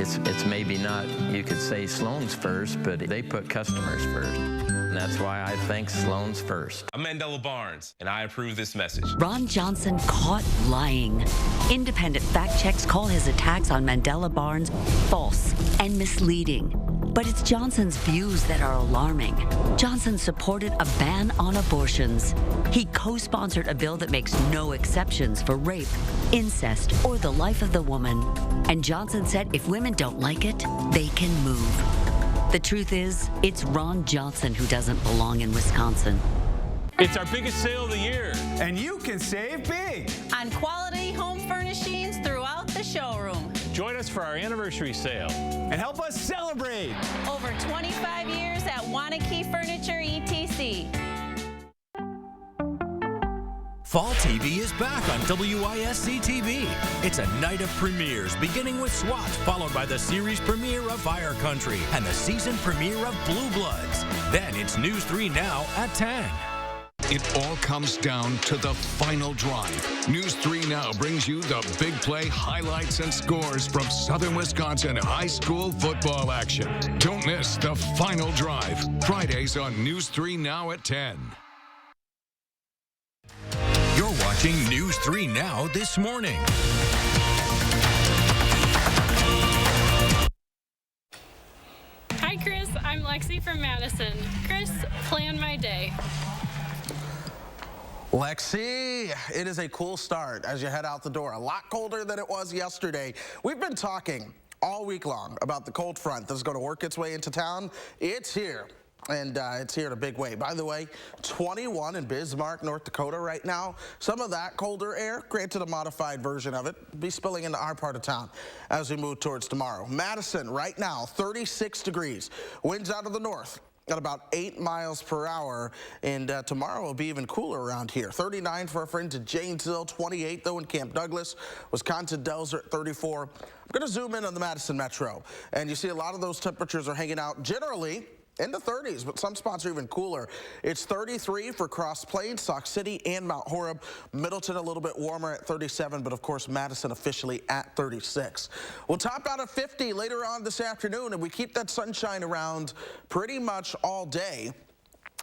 it's maybe not, you could say Sloan's first, but they put customers first. And that's why I think Sloan's first. I'm Mandela Barnes, and I approve this message. Ron Johnson caught lying. Independent fact checks call his attacks on Mandela Barnes false and misleading. But it's Johnson's views that are alarming. Johnson supported a ban on abortions. He co-sponsored a bill that makes no exceptions for rape, incest, or the life of the woman. And Johnson said if women don't like it, they can move. The truth is, it's Ron Johnson who doesn't belong in Wisconsin. It's our biggest sale of the year. And you can save big on quality home furnishings throughout the showroom. Join us for our anniversary sale. And help us celebrate. Over 25 years at Wanakee Furniture ETC. Fall TV is back on WISC-TV. It's a night of premieres, beginning with SWAT, followed by the series premiere of Fire Country and the season premiere of Blue Bloods. Then it's News 3 Now at 10. It all comes down to the final drive. News 3 Now brings you the big play highlights and scores from Southern Wisconsin high school football action. Don't miss the final drive. Fridays on News 3 Now at 10. You're watching News 3 Now this morning. Hi, Chris. I'm Lexi from Madison. Chris, plan my day. Lexi, it is a cool start as you head out the door. A lot colder than it was yesterday. We've been talking all week long about the cold front that's going to work its way into town. It's here. And it's here in a big way. By the way, 21 in Bismarck, North Dakota right now. Some of that colder air, granted a modified version of it, will be spilling into our part of town as we move towards tomorrow. Madison right now, 36 degrees. Winds out of the north at about 8 miles per hour. And tomorrow will be even cooler around here. 39 for our friends at Janesville, 28 though in Camp Douglas. Wisconsin Dells are at 34. I'm going to zoom in on the Madison Metro. And you see a lot of those temperatures are hanging out generally in the 30s, but some spots are even cooler. It's 33 for Cross Plains, Sauk City, and Mount Horeb. Middleton a little bit warmer at 37, but of course Madison officially at 36. We'll top out at 50 later on this afternoon, and we keep that sunshine around pretty much all day.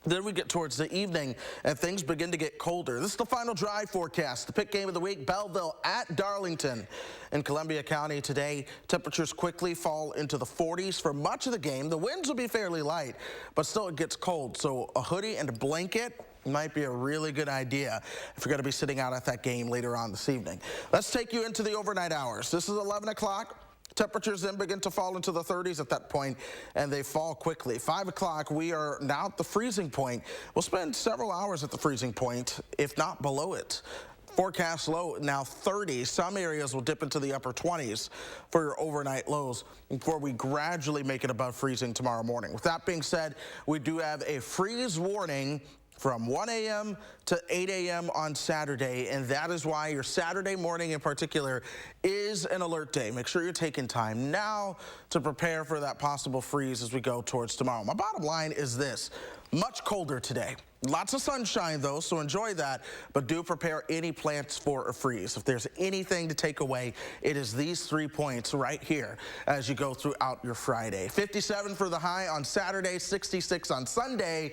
Then we get towards the evening and things begin to get colder. This is the final drive forecast. The pick game of the week, Belleville at Darlington. In Columbia County today, temperatures quickly fall into the 40s for much of the game. The winds will be fairly light, but still it gets cold. So a hoodie and a blanket might be a really good idea if you're going to be sitting out at that game later on this evening. Let's take you into the overnight hours. This is 11 o'clock. Temperatures then begin to fall into the 30s at that point, and they fall quickly. 5 o'clock, we are now at the freezing point. We'll spend several hours at the freezing point, if not below it. Forecast low now 30. Some areas will dip into the upper 20s for your overnight lows before we gradually make it above freezing tomorrow morning. With that being said, we do have a freeze warning from 1 a.m. to 8 a.m. on Saturday, and that is why your Saturday morning in particular is an alert day. Make sure you're taking time now to prepare for that possible freeze as we go towards tomorrow. My bottom line is this: much colder today. Lots of sunshine though, so enjoy that, but do prepare any plants for a freeze. If there's anything to take away, it is these 3 points right here as you go throughout your Friday. 57 for the high on Saturday, 66 on Sunday.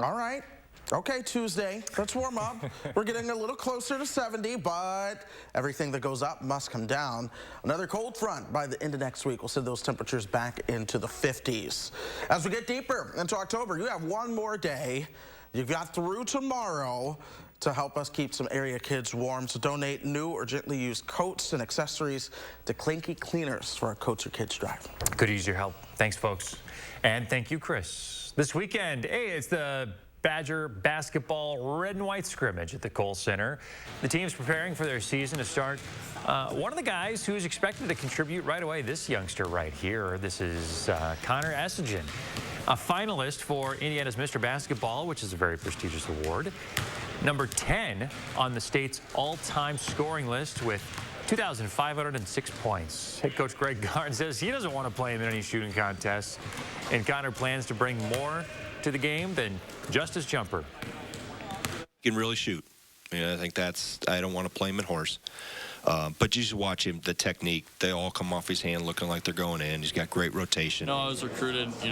All right. Okay, Tuesday, let's warm up. We're getting a little closer to 70, but everything that goes up must come down. Another cold front by the end of next week will send those temperatures back into the 50s. As we get deeper into October, you have one more day. You've got through tomorrow to help us keep some area kids warm. So donate new or gently used coats and accessories to Clinky Cleaners for our Coats Your Kids drive. Could use your help. Thanks, folks. And thank you, Chris. This weekend, hey, it's the Badger basketball red and white scrimmage at the Kohl Center. The team's preparing for their season to start. One of the guys who's expected to contribute right away, this youngster right here. This is Connor Essigen, a finalist for Indiana's Mr. Basketball, which is a very prestigious award. Number 10 on the state's all-time scoring list with 2,506 points. Head coach Greg Garn says he doesn't want to play him in any shooting contests, and Connor plans to bring more to the game than just his jumper. He can really shoot. I think I don't want to play him at horse. But you just watch him, the technique. They all come off his hand looking like they're going in. He's got great rotation. I was recruited, a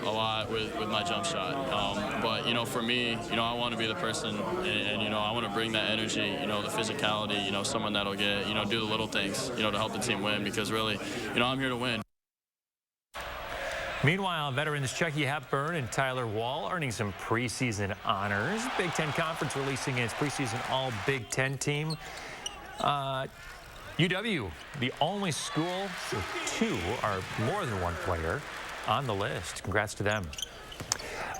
lot with my jump shot. But, for me, I want to be the person, and I want to bring that energy, the physicality, someone that'll get, do the little things, to help the team win, because really, I'm here to win. Meanwhile, veterans Chucky Hepburn and Tyler Wall earning some preseason honors. Big Ten Conference releasing its preseason All-Big Ten team. UW, the only school with 2 or more than 1 player on the list. Congrats to them.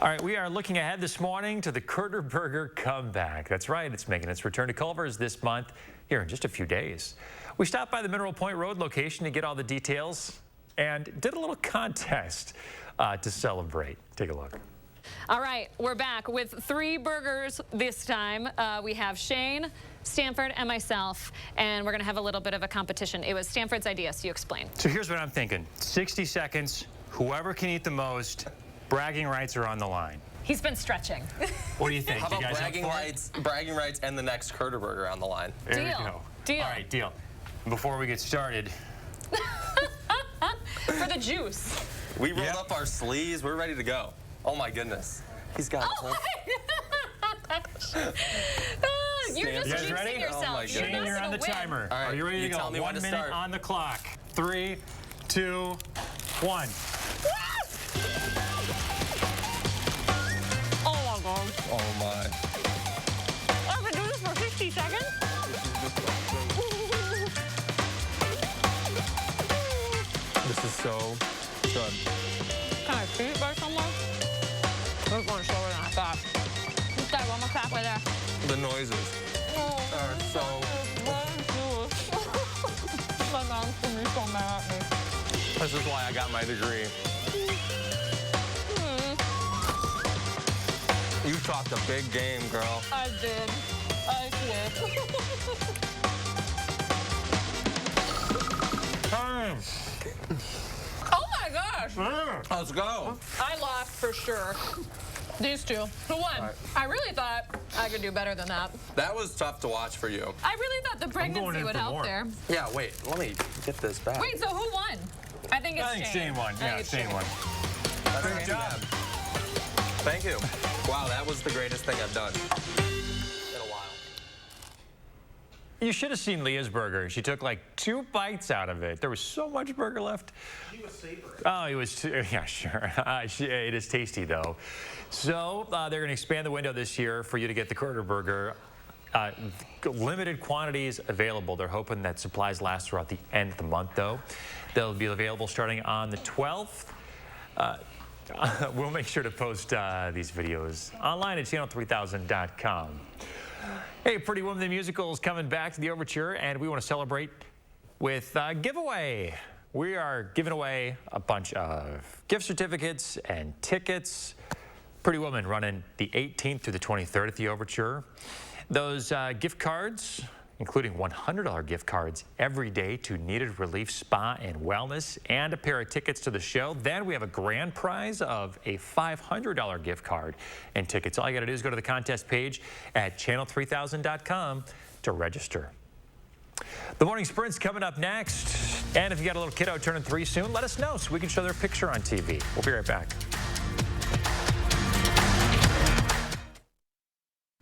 All right, we are looking ahead this morning to the Kurter Burger comeback. That's right, it's making its return to Culver's this month, here in just a few days. We stopped by the Mineral Point Road location to get all the details and did a little contest to celebrate. Take a look. All right, we're back with 3 burgers this time. We have Shane, Stanford, and myself, and we're going to have a little bit of a competition. It was Stanford's idea, so you explain. So here's what I'm thinking. 60 seconds, whoever can eat the most, bragging rights are on the line. He's been stretching. What do you think? How about bragging rights and the next Kurter Burger on the line? There we go. Deal. All right, deal. Before we get started. For the juice. We rolled up our sleeves. We're ready to go. Oh, my goodness. He's got a whole... You're just jinxing yourself. Oh, my goodness. Shane, you're on the timer. All right, are you ready to go? Tell me 1 minute start. on the clock. 3, 2, 1. Oh, my God. Oh, my. I can do this for 60 seconds? This is so good. Can I see it by somewhere? We're going slower than I thought. This guy, one more clap right there. The noises are so... My mom's going to be so mad at me. This is why I got my degree. You talked a big game, girl. I did. I did. Time. Oh my gosh! Let's go. I lost for sure. These 2. Who won? Right. I really thought I could do better than that. That was tough to watch for you. I really thought the pregnancy would help there. Yeah, wait. Let me get this back. Wait, so who won? I think it's Shane. Shane won. Yeah, Shane won. Good job. Thank you. Wow, that was the greatest thing I've done in a while. You should have seen Leah's burger. She took like 2 bites out of it. There was so much burger left. She was savory. Oh, it was, yeah, sure. It is tasty, though. So they're going to expand the window this year for you to get the Quarter Burger. Limited quantities available. They're hoping that supplies last throughout the end of the month, though. They'll be available starting on the 12th. We'll make sure to post these videos online at channel3000.com. Hey, Pretty Woman the Musical is coming back to the Overture, and we want to celebrate with a giveaway. We are giving away a bunch of gift certificates and tickets. Pretty Woman running the 18th through the 23rd at the Overture. Those gift cards, including $100 gift cards every day to Needed Relief Spa and Wellness, and a pair of tickets to the show. Then we have a grand prize of a $500 gift card and tickets. All you got to do is go to the contest page at channel3000.com to register. The morning sprint's coming up next. And if you got a little kiddo turning 3 soon, let us know so we can show their picture on TV. We'll be right back.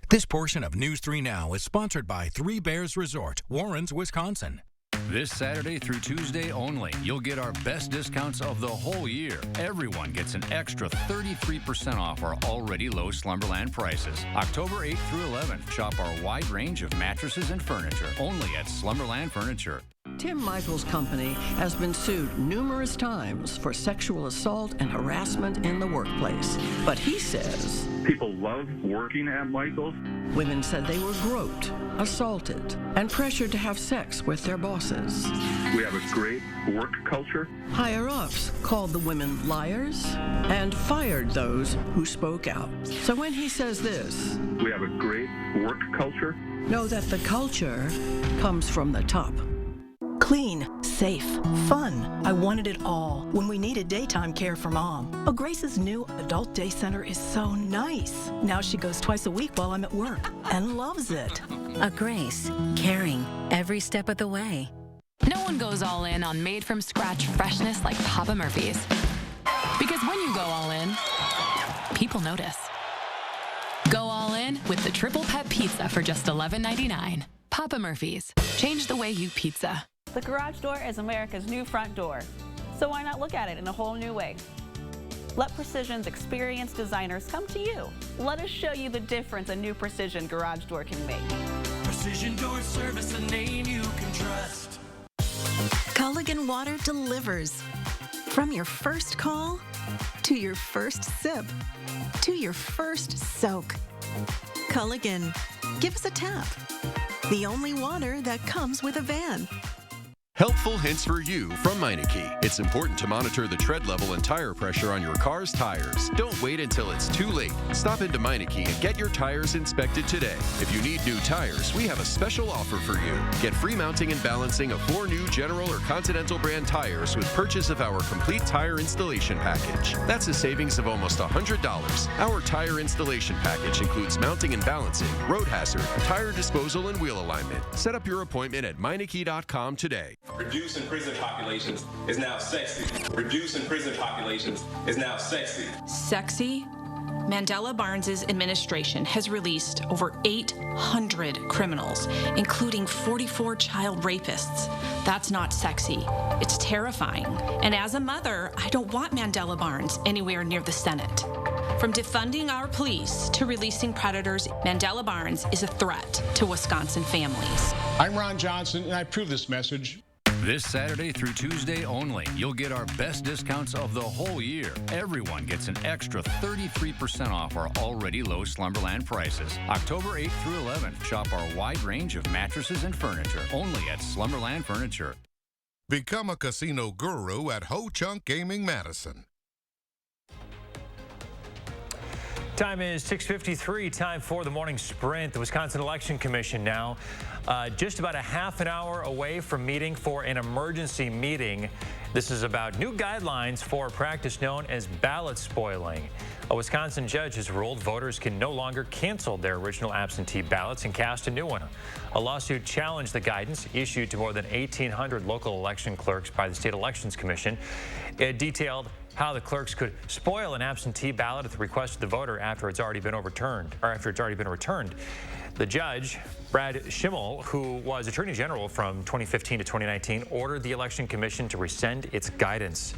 This portion of News 3 Now is sponsored by Three Bears Resort, Warrens, Wisconsin. This Saturday through Tuesday only, you'll get our best discounts of the whole year. Everyone gets an extra 33% off our already low Slumberland prices. October 8th through 11th, shop our wide range of mattresses and furniture, only at Slumberland Furniture. Tim Michael's company has been sued numerous times for sexual assault and harassment in the workplace. But he says people love working at Michael's. Women said they were groped, assaulted, and pressured to have sex with their bosses. We have a great work culture. Higher-ups called the women liars and fired those who spoke out. So when he says this, we have a great work culture, know that the culture comes from the top. Clean, safe, fun. I wanted it all when we needed daytime care for Mom. Oh, Grace's new adult day center is so nice. Now she goes twice a week while I'm at work and loves it. A Grace, caring every step of the way. No one goes all in on made-from-scratch freshness like Papa Murphy's. Because when you go all in, people notice. Go all in with the Triple Pet Pizza for just $11.99. Papa Murphy's. Change the way you pizza. The garage door is America's new front door, so why not look at it in a whole new way? Let Precision's experienced designers come to you. Let us show you the difference a new Precision garage door can make. Precision Door Service, a name you can trust. Culligan Water delivers. From your first call, to your first sip, to your first soak. Culligan, give us a tap. The only water that comes with a van. Helpful hints for you from Meineke. It's important to monitor the tread level and tire pressure on your car's tires. Don't wait until it's too late. Stop into Meineke and get your tires inspected today. If you need new tires, we have a special offer for you. Get free mounting and balancing of 4 new General or Continental brand tires with purchase of our complete tire installation package. That's a savings of almost $100. Our tire installation package includes mounting and balancing, road hazard, tire disposal, and wheel alignment. Set up your appointment at Meineke.com today. Reducing prison populations is now sexy. Reducing prison populations is now sexy. Sexy? Mandela Barnes' administration has released over 800 criminals, including 44 child rapists. That's not sexy. It's terrifying. And as a mother, I don't want Mandela Barnes anywhere near the Senate. From defunding our police to releasing predators, Mandela Barnes is a threat to Wisconsin families. I'm Ron Johnson, and I approve this message. This Saturday through Tuesday only, you'll get our best discounts of the whole year. Everyone gets an extra 33% off our already low Slumberland prices. October 8th through 11th, shop our wide range of mattresses and furniture, only at Slumberland Furniture. Become a casino guru at Ho Chunk Gaming Madison. Time is 6:53, time for the morning sprint. The Wisconsin Election Commission now just about a half an hour away from meeting for an emergency meeting. This is about new guidelines for a practice known as ballot spoiling. A Wisconsin judge has ruled voters can no longer cancel their original absentee ballots and cast a new one. A lawsuit challenged the guidance issued to more than 1,800 local election clerks by the State Elections Commission. It detailed how the clerks could spoil an absentee ballot at the request of the voter after it's already been overturned, or after it's already been returned. The judge, Brad Schimmel, who was Attorney General from 2015 to 2019, ordered the Election Commission to rescind its guidance.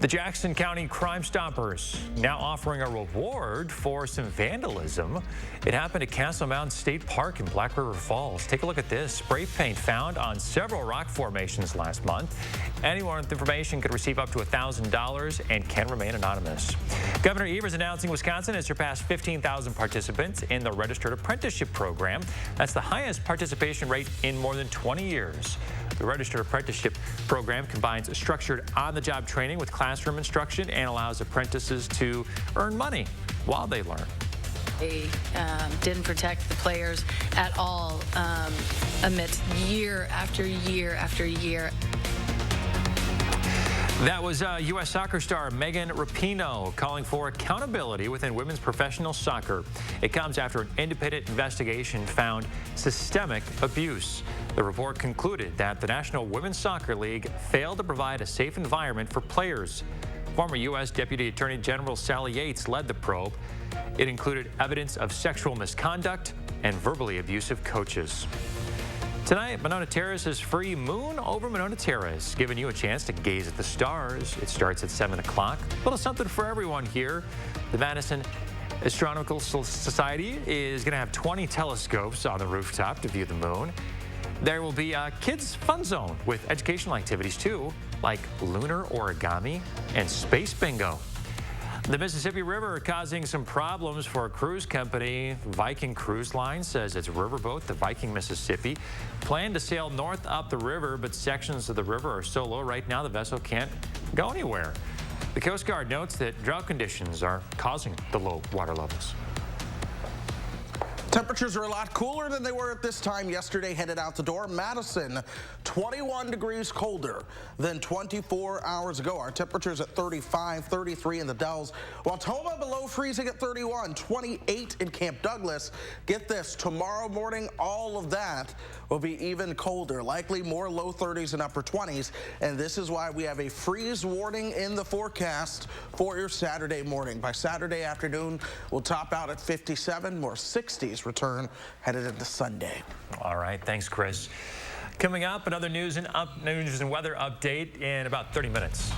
The Jackson County Crime Stoppers now offering a reward for some vandalism. It happened at Castle Mountain State Park in Black River Falls. Take a look at this. Spray paint found on several rock formations last month. Anyone with information could receive up to $1,000 and can remain anonymous. Governor Evers announcing Wisconsin has surpassed 15,000 participants in the Registered Apprenticeship Program. That's the highest participation rate in more than 20 years. The Registered Apprenticeship Program combines structured on-the-job training with classroom instruction and allows apprentices to earn money while they learn. They didn't protect the players at all amidst year after year after year. That was U.S. soccer star Megan Rapinoe calling for accountability within women's professional soccer. It comes after an independent investigation found systemic abuse. The report concluded that the National Women's Soccer League failed to provide a safe environment for players. Former U.S. Deputy Attorney General Sally Yates led the probe. It included evidence of sexual misconduct and verbally abusive coaches. Tonight, Monona Terrace's free Moon over Monona Terrace, giving you a chance to gaze at the stars. It starts at 7 o'clock. A little something for everyone here. The Madison Astronomical Society is going to have 20 telescopes on the rooftop to view the moon. There will be a kids' fun zone with educational activities, too, like lunar origami and space bingo. The Mississippi River causing some problems for a cruise company. Viking Cruise Line says its riverboat, the Viking Mississippi, planned to sail north up the river, but sections of the river are so low right now the vessel can't go anywhere. The Coast Guard notes that drought conditions are causing the low water levels. Temperatures are a lot cooler than they were at this time yesterday. Headed out the door, Madison, 21 degrees colder than 24 hours ago. Our temperatures at 35, 33 in the Dells. Wautoma below freezing at 31, 28 in Camp Douglas. Get this, tomorrow morning, all of that will be even colder, likely more low 30s and upper 20s. And this is why we have a freeze warning in the forecast for your Saturday morning. By Saturday afternoon, we'll top out at 57, more 60s return headed into Sunday. All right, thanks, Chris. Coming up, another news and weather update in about 30 minutes.